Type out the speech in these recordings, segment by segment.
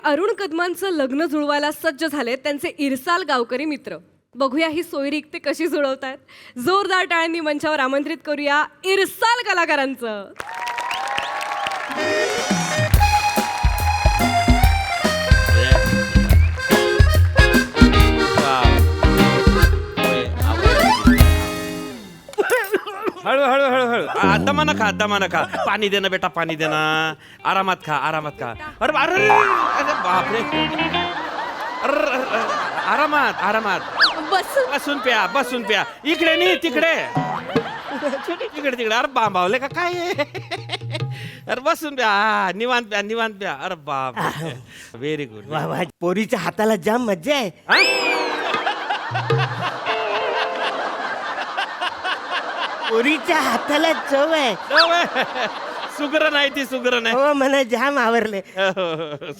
अरुण कदमांचं लग्न जुळवायला सज्ज झाले त्यांचे इरसाल गावकरी मित्र. बघूया ही सोयरीक ते कशी जुळवतायत. जोरदार टाळ्यांनी मंचावर आमंत्रित करूया इरसाल कलाकारांचं. हळू हळू हळू हळू दमानं खा दमानं खा. पाणी दे ना बेटा, पाणी दे ना. आरामात खा, आरामात खा. अरे अरे अरे बापरे. आरामात आरामात. बसून प्या, बसून प्या. इकडे नाही तिकडे, तिकडे तिकडे. अरे बांबावले का काय. अरे बसून प्या. निवांत प्या, निवांत प्या. अरे बाप, व्हेरी गुड. वा वा, पोरीच्या हाताला जाम मज्जा आहे. पोरीच्या हाताला चव आहे. सुग्र नाही ती, सुग्र नाही. हो म्हणा, जाम आवरले,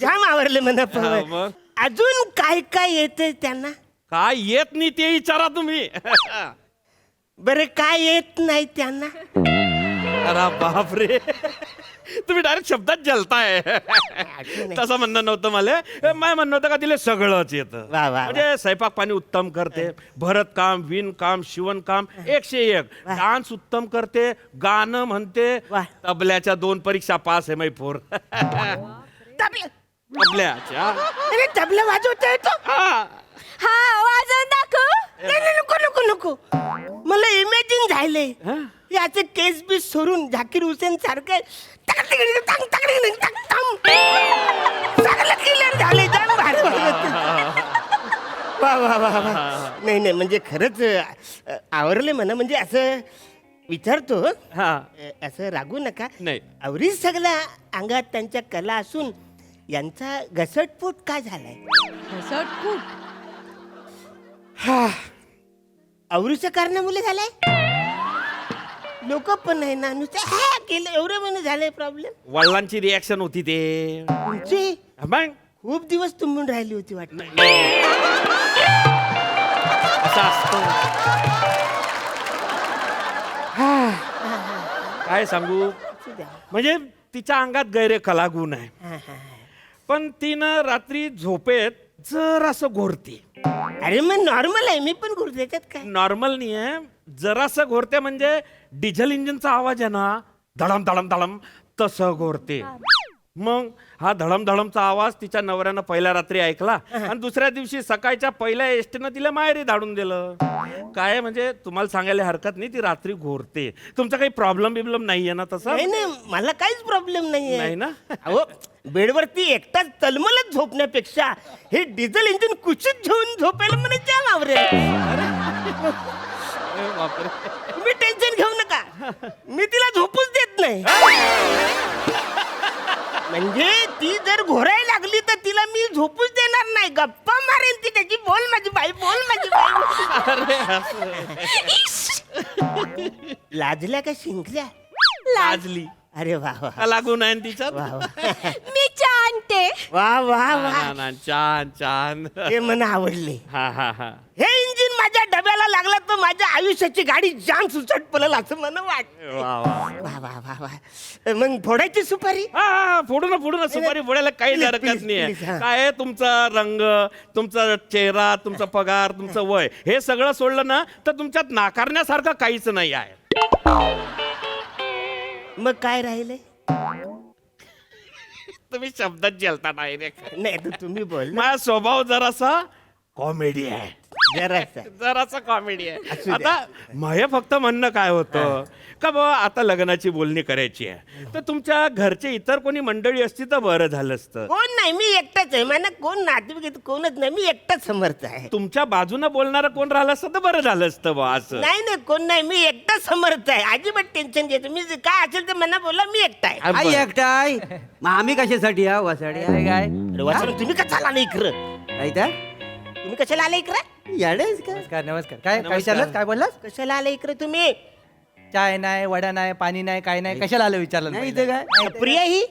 जाम आवरले म्हणा. मग अजून काय काय येते त्यांना? काय येत नाही ते विचारा तुम्ही. बरे काय येत नाही त्यांना? अरे बापरे, तुम्ही डायरेक्ट शब्दात जलताय. तसं म्हणणं नव्हतं मला. मला म्हणणं होतं का तिला सगळंच येतं. वा, वा. म्हणजे स्वयंपाक पाणी उत्तम करते, भरत काम, विण काम, शिवण काम 101. डान्स उत्तम करते, गाणं म्हणते. वा. तबल्याच्या 2 परीक्षा पास आहे मै पोर. तबल्याच्या. अरे तबला वाजवता येतो? हा वाजवून दाखव. नाही नाही, नको नको नको. मला इमॅजिन झालंय याचे केस बीस सोडून झाकीर हुसेन सारखं झाले. जाम भारी वाजवते. वा वा वा वा. नाही नाही, म्हणजे खरंच आवरले म्हणा. म्हणजे असं विचारतो, हा असं रागू नका. नाही. आवरीच सगळ्या अंगात त्यांच्या कला असून यांचा घसटफूट का झालाय? हा, आवरीच्या कारणामुळे झालाय? लोक पण नाही ना, नुसतं हा केलं एवढे महिने झाले प्रॉब्लेम. वडिलांची रिॲक्शन होती ते. तुमची मग खूप दिवस तुंबून राहिली होती वाटतं. असं असतं. काय सांगू, म्हणजे तिच्या अंगात गैरे कलागुण आहे. पण तिनं रात्री झोपेत जरासं घोरते. अरे मग नॉर्मल आहे, मी पण करू त्याच्यात काय. नॉर्मल नाही आहे, जरासं घोरते. म्हणजे डिझेल इंजिनचा आवाज आहे ना, धडम धडम धडम, तसं घोरते. मग हा धडम धडमचा आवाज तिच्या नवऱ्यानं पहिल्या रात्री ऐकला आणि दुसऱ्या दिवशी सकाळच्या पहिल्या एसटीनं तिला माहेरी धाडून दिलं. काय म्हणजे तुम्हाला सांगायला हरकत नाही, ती रात्री घोरते. तुमचा काही प्रॉब्लेम बिब्लेम नाहीये ना तसं? नाही नाही, मला काहीच प्रॉब्लेम नाहीये. नाही ना? अहो, बेडवरती एकटाच तलमलत झोपण्यापेक्षा हे डिझेल इंजिन कुशीत घेऊन झोपायला मला जाम आवडेल. बापरे. तुम्ही टेन्शन घेऊ नका, मी तिला झोपूच देत नाही. म्हणजे ती जर घोरायला लागली तर तिला मी झोपूच देणार नाही. गप्पा मारेन ती त्याची. बोल माझी बाई, बोल माझी बाई. लाजल्या का शिंकल्या? लाजली. अरे वा वा, का लागून आहे तिच्यात? वा वा मी छानते. वा वा वा. ना, ना, छान छान. हे मला आवडले. हा हा हा. हे इंजिन माझ्या डब्याला लागला तर माझ्या आयुष्याची गाडी जाम सुचट पडेल असं मला वाटतं. वा वा. वा वा वा वा. मग फोडायची सुपारी? हा, फोडू ना सुपारी फोडायला काही Please, हरकत please, नाहीये. please, हा. काय आहे, तुमचा रंग, तुमचा चेहरा, तुमचा पगार, तुमचं वय, हे सगळं सोडलं ना तर तुमच्यात नाकारण्यासारखं काहीच नाही आहे. मग काय राहिले? तुम्ही शब्दात जेलता डायरेक्ट. नाही तर तुम्ही बोल. माझा स्वभाव जरासा कॉमेडी आहे. जरासा कॉमेडी आहे. असू द्या. आता माझं फक्त म्हणणं काय होतं का बाबा, आता लग्नाची बोलणी करायची आहे तर तुमच्या घरचे इतर कोणी मंडळी असती तर बरं झालं असतं. कोण नाही, मी एकटाच आहे. मला कोण नातेवाईक कोणच नाही, मी एकटाच समर्थ आहे. तुमच्या बाजूनं बोलणारं कोण राहिलं असतं तर बरं झालं असतं बा. असं नाही नाही, कोण नाही, मी एकटाच समर्थ आहे. अजिबात टेन्शन घेतो. मी काय असेल ते मला बोला, मी एकटा आहे. आई एकटाय. मग आम्ही कशासाठी हा वसाडे आहे काय? अरे वासरू, तुम्ही कशाला आले इकडं? काय त्या तुम्ही कशाला आले इकडं? याडेच का? नमस्कार नमस्कार. काय काय विचारलं? काय बोललास? कशाला आले इकडे तुम्ही? चाय नाही, वडा नाही, पाणी नाही, काय नाही, कशाला आलं विचारलं नाही पहिलं? इथं काय? प्रिया ही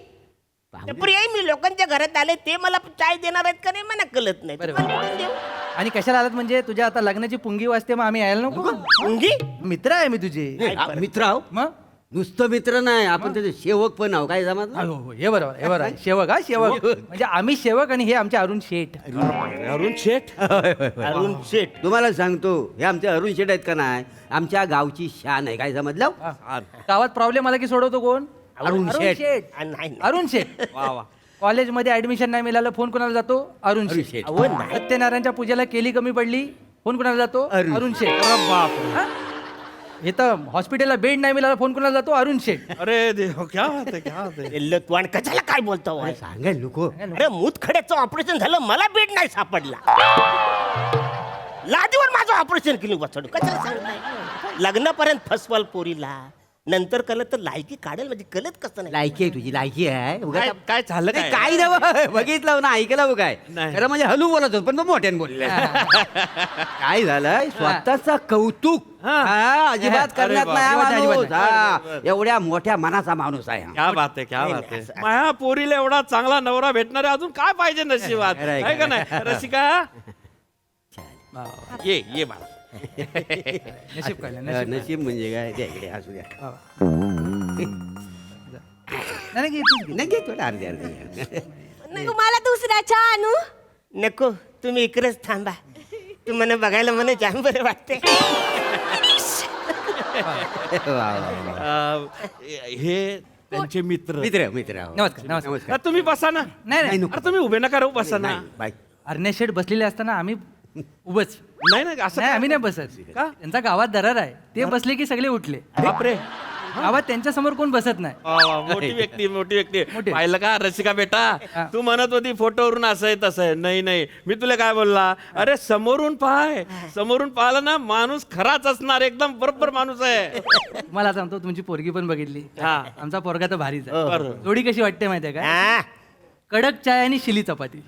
प्रिया, मी लोकांच्या घरात आले, ते मला चाय देणार आहेत का नाही मला कळत नाही. बरोबर. तुम्हाला कुठून देऊ? आणि कशाला आलात म्हणजे तुझ्या आता लग्नाची पुंगी वाजते, मग आम्ही यायला नको? मुंगी? मित्र आहे मी तुझे. मित्र आहो. मग नुसतं मित्र नाही आपण त्याचे सेवक पण आहो काय समजलं हो हो हे बरोबर हे बरोबर आहे. शेवक हा शेवक म्हणजे आम्ही शेवक आणि हे आमचे अरुण शेठ. अरुण शेठ अरुण शेठ. तुम्हाला सांगतो हे आमचे अरुण शेठ आहेत का नाही आमच्या गावची शान आहे काय समजलं गावात प्रॉब्लेम आला की सोडवतो कोण? अरुण शेठ. नाही नाही. अरुण शेठ. वा वा कॉलेजमध्ये ऍडमिशन नाही मिळालं फोन कोणाला जातो? अरुण शेठ. अहो, नाही. सत्यनारायणच्या पूजेला केली कमी पडली फोन कोणाला जातो? अरुण शेठ. अरे बाप हा? इथं हॉस्पिटलला बेड नाही मिळाला फोन कोणाला जातो? अरुण शेठ. अरे देव क्या बात है क्या बात है एल्लतवाण कशाला काय बोलतो अरे सांगाल नको अरे मूतखड्याचं ऑपरेशन झालं मला बेड नाही सापडला लादीवर माझं ऑपरेशन केलं बसवलं कशाला सांगताय लग्नापर्यंत फसवाल पोरीला नंतर कळत तर लायकी काढेल म्हणजे कळत कसं नाही लायकी आहे तुझी लायकी आहे उगाच काय काय झालं नाही, काय काय नाही बघितलं ना ऐकलं हो काय नाही. खरं म्हणजे हलू बोलत होत पण तो मोठ्याने बोलले काय झालंय स्वतःचा कौतुक हा, अजिबात करण्यात बाप. नाही हा अजिबात, माणूस. अजिबात. हा, एवढ्या मोठ्या मनाचा माणूस आहे हा. क्या बात आहे क्या नाही, बात नाही, आहे असं- माया पोरीला एवढा चांगला नवरा भेटणारे अजून काय पाहिजे नशिबात खरं आहे, आहे का खरं नाही रसिका ये बाळा नशीब कळलं नशीब. नशीब म्हणजे काय द्या इकडे असू द्या नाही, नाही, घे तूच घे. नाही घे थोडं अर्धे अर्धे मला दुसऱ्याच्या आणू. नको तुम्ही इकडेच थांबा तुम्हाला बघायला मला जाम बरं वाटते वा, वा, वा. हे त्यांचे मित्र मित्र मित्र आहो. नमस्कार, नमस्कार. तुम्ही बसा ना नाही नाही नको. अरे तुम्ही उभे नका राहू बसा ना नाही, बाय. अरण्या शेठ बसलेले असताना आम्ही उभच नाही नाही असं नाही आम्ही नाही बसत का? त्यांचा गावात दरार आहे ते बसले की सगळे उठले बापरे गावात त्यांच्या समोर कोण बसत नाही. मोठी व्यक्ती मोठी व्यक्ती मोठी. पाहिलं का रसिका बेटा हा. तू म्हणत होती फोटोवरून असं आहे तसं आहे नाही नाही मी तुला काय बोलला अरे समोरून पाहाय समोरून पाहिलं ना माणूस खराच असणार एकदम बरोबर माणूस आहे मला सांगतो तुमची पोरगी पण बघितली हा. आमचा पोरगा तर भारीच बरोबर. आहे जोडी कशी वाटते माहितीये का हा कडक चाय आणि शिली चपाती.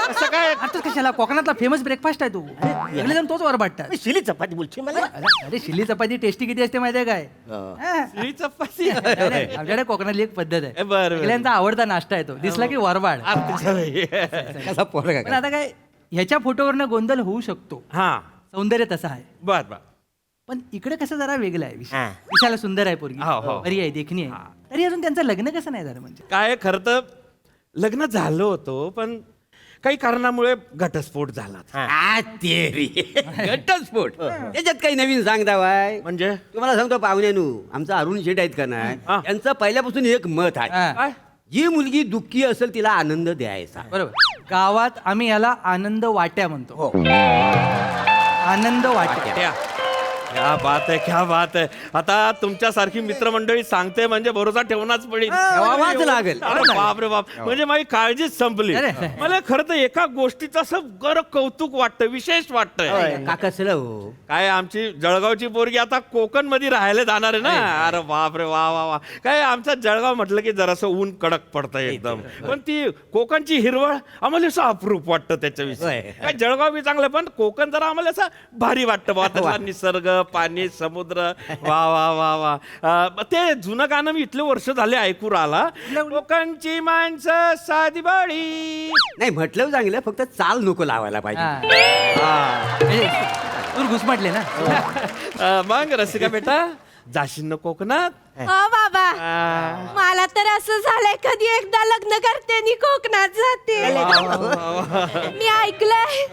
असं काय आता कशाला कोकणातला फेमस ब्रेकफास्ट आहे तो सगळेजण तोच वर वाटतात. शिली चपाती बोलची मला अरे शिली चपाती टेस्टी किती असते माहितीये काय हा. ही चपाती नाही, नाही, आमच्याकडे कोकणातली एक पद्धत आहे बरं, बरं. सगळ्यांचा आवडता नाश्ता आहे तो दिसला की वरवाड. कसा पोरगा पण काय? आता काय ह्याच्या फोटोवरनं गोंधळ होऊ शकतो हा सौंदर्य तसं आहे बर बर पण इकडे कसं जरा वेगळं आहे विषय हा. विशाला सुंदर आहे पोरगी हो, हो. बरी आहे देखणी आहे तरी अजून त्यांचं लग्न कसं नाही झालं म्हणजे काय खरं तर लग्न झालं होतं पण काही कारणामुळे घटस्फोट झाला आ, तेरी घटस्फोट त्याच्यात काही नवीन सांगता बाय म्हणजे तुम्हाला सांगतो पाहुण्यानू आमचा अरुण शेठ आहेत का नाही हा. त्यांचं पहिल्यापासून एक मत आहे हा. काय जी मुलगी दुःखी असेल तिला आनंद द्यायचा बरोबर गावात आम्ही याला आनंद वाट्या म्हणतो आनंद वाट्या क्या बात आहे क्या बात आहे आता तुमच्यासारखी मित्रमंडळी सांगते म्हणजे भरोसा ठेवणाच पडेल ठेवावाच लागेल. अरे बाप रे बाप म्हणजे माझी काळजीच संपली अरे. मला खरं तर एका गोष्टीचं असं गर कौतुक वाटतं विशेष वाटतंय का कसलं हो काय आमची जळगावची पोरगी आता कोकण मध्ये राहायला जाणार आहे ना अरे बाप रे वा वा वा काय आमचं जळगाव म्हटलं की जरासं ऊन कडक पडतंय एकदम पण ती कोकणची हिरवळ आम्हाला असं अप्रूप वाटतं त्याच्याविषयी होय. काय जळगाव बी चांगलं पण कोकण जरा आम्हाला असं भारी वाटतं बा त्यातला निसर्ग पाणी समुद्र वा वा वा वा ते जुनं गाणं मी इथले वर्ष झाले ऐकू राहिला कोकणची माणसं साधी बाळी नाही म्हटलं चांगलं फक्त चाल नको लावायला पाहिजे म्हणजे तूर घुसमटले ना मग रसिका बेटा जाशील ना कोकणात हो बाबा मला तर असं झालंय कधी एकदा लग्न करते आणि कोकणात जाते मी ऐकलंय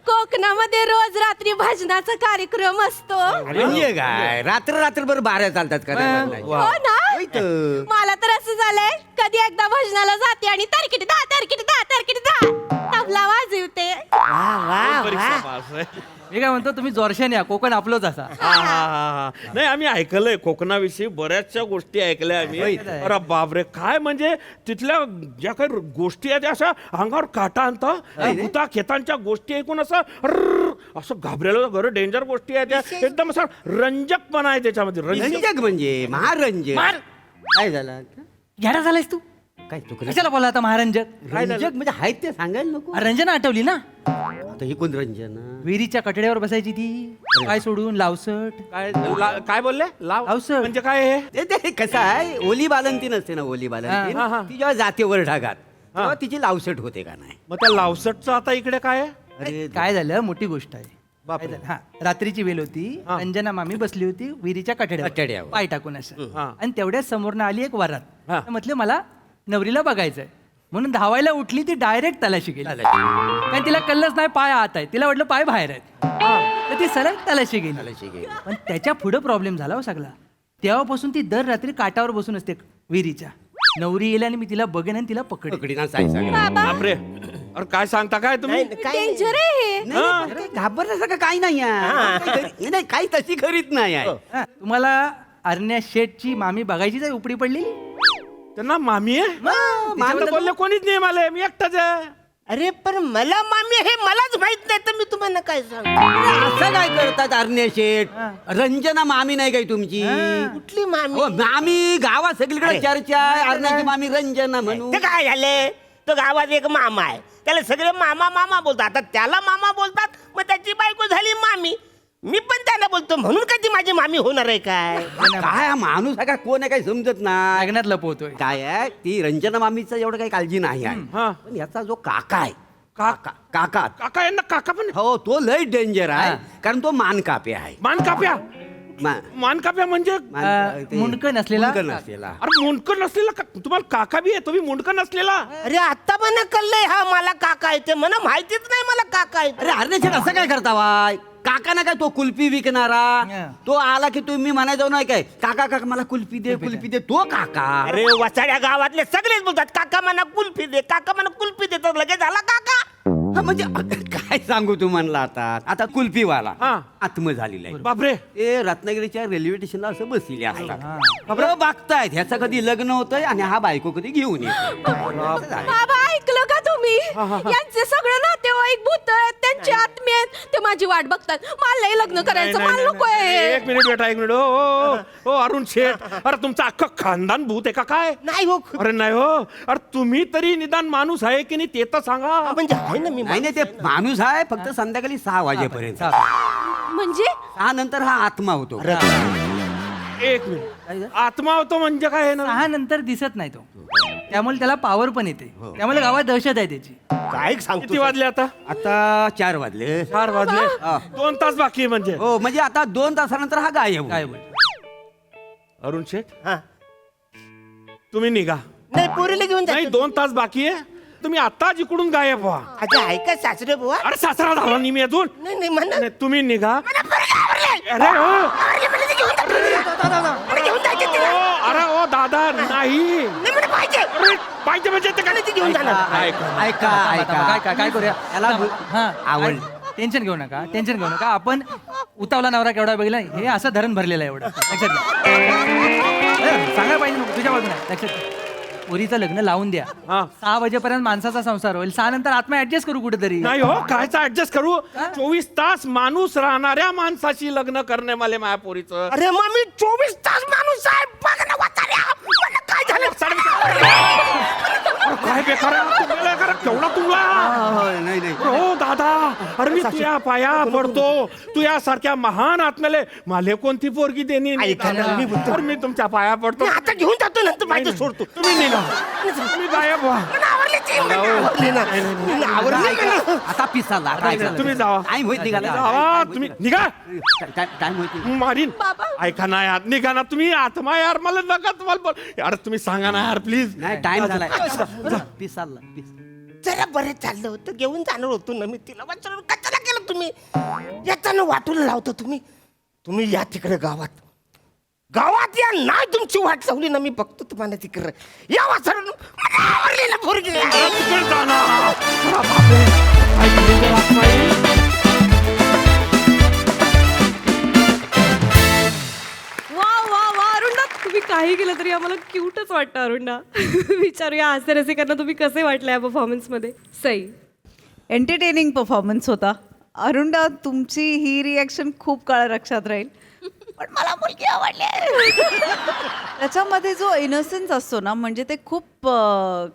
कोकणामध्ये रोज रात्री भजनाचा कार्यक्रम असतो म्हणजे काय रात्र रात्रभर बाऱ्या चालतात का नाही म्हणताय? हो ना होय तर. मला तर असं झालंय कधी एकदा भजनाला जाते आणि तारकिटी दा तबला वाजवते परीक्षा पास आहे. मी काय म्हणतो तुम्ही जोरशाने या कोकण आपलंच असा हा. नाही आम्ही ऐकलंय कोकणाविषयी बऱ्याचशा गोष्टी ऐकल्या आम्ही अरे बापरे काय म्हणजे तिथल्या ज्या काही गोष्टी आहेत त्या अशा अंगावर काटा आणतात भूता खेतांच्या गोष्टी ऐकून असं अर्र, असं घाबरेलं बरं डेंजर गोष्टी आहेत त्या एकदम असा रंजकपणा आहे त्याच्यामध्ये रंजक म्हणजे महारंजक काय झालं घ्याडा झालायस तू काय चुकलं कशाला बोला आता महारंजक रंजक म्हणजे आहेत ते सांगायला नको रंजना आठवली ना आता ही कोण रंजना विहिरीच्या कठड्यावर बसायची ती काय सोडून लावसट काय बोलले लावसट. म्हणजे काय हे ते कसं आहे ओली बालंतीन असते ना ओली बालंतीन हा, हा. ती जेव्हा जाते वर ढागात तेव्हा तिची लावसट होते का नाही मग त्या लावसटचं आता इकडे काय आहे अरे काय झालं मोठी गोष्ट आहे बापरे. हा रात्रीची वेळ होती. अंजना मामी बसली होती विहिरीच्या कठड्यावर. कठड्यावर पाय टाकून असं. हा. आणि तेवढ्याच समोरनं आली एक वरात. हा. म्हटलं मला नवरीला बघायचंय म्हणून धावायला उठली. ती डायरेक्ट तलाशी गेली कारण तिला कळलंच नाही पाय आत आहे. तिला वाटलं पाय बाहेर आहेत. तर ती सरळ तलाशी गेली. पण त्याच्या पुढे प्रॉब्लेम झाला हो सगळा. तेव्हापासून ती दर रात्री काठावर बसून असते विहिरीच्या. नवरी येईल आणि मी तिला बघेन आणि तिला पकड. पकडीना साई सांग. बाबा बापरे अरे काय सांगता काय तुम्ही नाही, काय नाही. डेंजर आहे हे. घाबरण्यासारखं काही नाही आहे. नाही काही तशी खरीच नाही आहे. तुम्हाला अरण्या शेठची मामी बघायचीच आहे उपडी पडलेली. त्यांना मामी आहे तिच्यावर तर बोलले कोणीच नाही मला मी एकटाच आहे. अरे पण मला मामी हे मलाच माहित नाही तर मी तुम्हाला काय सांगू. असं काय करतात अरण्या शेठ? रंजना मामी नाही काय तुमची? कुठली मामी हो, मामी गावात सगळीकडे चर्चा आहे. अरण्याची मामी रंजना म्हणून. ते काय झाले तो गावात एक मामा आहे त्याला सगळे मामा मामा बोलतात. आता त्याला मामा बोलतात मग त्याची बायको झाली मामी. मी पण त्याला बोलतो म्हणून काय ती माझी मामी होणार आहे काय. काय हा माणूस आहे का कोण आहे काही समजत नाही. लग्नात लपवतोय. काय आहे ती रंजना मामीचं एवढं काही काळजी नाही आहे. हा. पण याचा जो काका आहे काका काका काका यांना काका पण हो तो लय डेंजर आहे. कारण तो मानकापे आहे. मान काप्या मान काप्या म्हणजे मुंडकं नसलेला. मुंडकं नसलेला. अरे मुंडकं नसलेला तुम्हाला काका बी आहे तुम्ही मुंडकं नसलेला. अरे आता मला कळलंय हा मला काका आहे ते मला माहितीच नाही मला काका आहे अरे अरण्या शेठ असं काय करता वाय? काका ना काय तो कुल्फी विकणारा तो आला की तुम्ही म्हणायचं नाही काय काका काका मला कुल्फी दे तो काका. अरे वसाड्या गावातले सगळेच बोलतात काका मला कुल्फी दे काका मला कुल्फी दे तर लगेच झाला काका. हा, म्हणजे काय सांगू तू म्हणला आता कुल्फीवाला हा. आत्म झालेला आहे. बापरे ते रत्नागिरीच्या रेल्वे स्टेशनला असं बसलेले असतात. बघतायत ह्याचं कधी लग्न होतंय आणि हा बायको कधी घेऊन येतो. बाबा ऐकलं का तुम्ही यांचे सगळे नातेवाईक भूत आहेत त्यांचे आत्मे आहेत ते माझी वाट बघतात. मला लग्न करायचं नाही, मला नाही, नको नाही, आहे. एक मिनिट बेटा एक मिनिट हो अरुण शेठ अरे तुमचं अख्खं खानदान भूत आहे का काय. नाही हो अरे नाही हो अरे तुम्ही तरी निदान माणूस आहे की नाही ते तर सांगा. म्हणजे आहे ना मी नाही नाही ते माणूस आहे फक्त संध्याकाळी 6 वाजेपर्यंत. म्हणजे 6 नंतर हा आत्मा होतो. एक मिनिट आत्मा होतो म्हणजे काय आहे ना 6 नंतर दिसत नाही तो. त्यामुळे त्याला पॉवर पण येते. त्यामुळे गावात दहशत आहे त्याची. काय सांगतो किती वाजले आता आता 4 वाजले. 4 वाजले 2 तास बाकी आहे म्हणजे. हो म्हणजे आता 2 तासानंतर हा गायब काय होईल. बोल. अरुण शेठ हा. तुम्ही निघा. नाही पोरीला घेऊन नाही जातो. 2 तास बाकी आहे तुम्ही आता जिकडून गायब व्हा. अच्छा ऐका सासरे बुवा अरे सासरा झाला नाही मी अजून. नाही नाही म्हणा नाही, तुम्ही निघा. मला पोरगी आवडली. अरे हो आवडली मला ती घेऊन जातो. मला घेऊन जायचं तिला. अरे ओ दादा नाही नाही मला पाहिजे अरे, पाहिजे म्हणजे ते काय ती घेऊन जाणार ऐका काय करूया याला आवड. टेन्शन घेऊ नका आपण उतावला नवरा केवढा बघितला हे असं धरण भरलेलं आहे एवढं लक्षात घ्या. सांगायला पाहिजे नको तुझ्या बाजूने लक्षात घ्या. पोरीचं लग्न लावून द्या. हा. 6 वाजेपर्यंत माणसाचा संसार होईल. 6 नंतर आत्मा ऍडजस्ट करू कुठेतरी. नाही हो कायचा ऍडजस्ट करू 24 तास माणूस राहणाऱ्या माणसाशी लग्न करणे मला माया पोरीचं. अरे मग मी 24 तास माणूस आहे बघ ना वाचाऱ्या. मला काय झालं अरे, काय बेकार आहे, तुम्हाला करा, केवढा तुला नाही हो दादा अरे मी तुझ्या पाया पडतो तू यासारख्या महान आत्म्याले माले कोणती पोरगी देणे ऐका ना, मी बोलतो. मी तुमच्या पाया पडतो. मी आता घेऊन जातो नंतर नाही, माहिती नाही. सोडतो तुम्ही निघा तुम्ही गायब व्हा. मला आवडली ती, मला आवडली ना. मला आवडली मला. आता पिसाला तुम्ही जावा. काय माहित निघाला जावा तुम्ही निघा काय माहिती मारीन ऐका ना यार निघा ना तुम्ही आत्मा यार मला नका तुम्हाला बोल यार तुम्ही सांगा ना यार प्लीज. नाही टाइम झालाय पिसाला जरा बरं चाललं होतं घेऊन जाणार होतो ना मी तिला वाचून कशाला केलं तुम्ही याच्यानं वाटून लावतो तुम्ही या तिकडे गावात या नाही तुमची वाट लावली ना मी बघतो तुम्हाला तिकडे या वाचून मला आवडली ना पोरगी. तिकडे जा ना. अरे बापरे. काय danger आत्मा आहे. वा अरुणा तुम्ही काही केलं तरी आम्हाला क्यूटच वाटतं अरुणा. विचारूया हास्य रसिकांना तुम्ही कसे वाटले या परफॉर्मन्स मध्ये. सई एंटरटेनिंग परफॉर्मन्स होता. अरुणा तुमची ही रिॲक्शन खूप काळ लक्षात राहील. पण मला मुलगी आवडली. त्याच्यामध्ये जो इनोसेन्स असतो ना म्हणजे ते खूप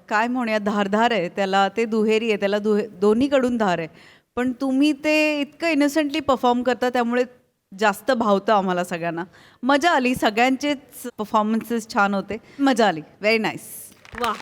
काय म्हणूया धारधार आहे. त्याला ते दुहेरी आहे. त्याला दोन्हीकडून धार आहे. पण तुम्ही ते इतकं इनोसेंटली परफॉर्म करता त्यामुळे जास्त भावतं आम्हाला सगळ्यांना. मजा आली. सगळ्यांचेच परफॉर्मन्सेस छान होते. मजा आली. Very nice. वा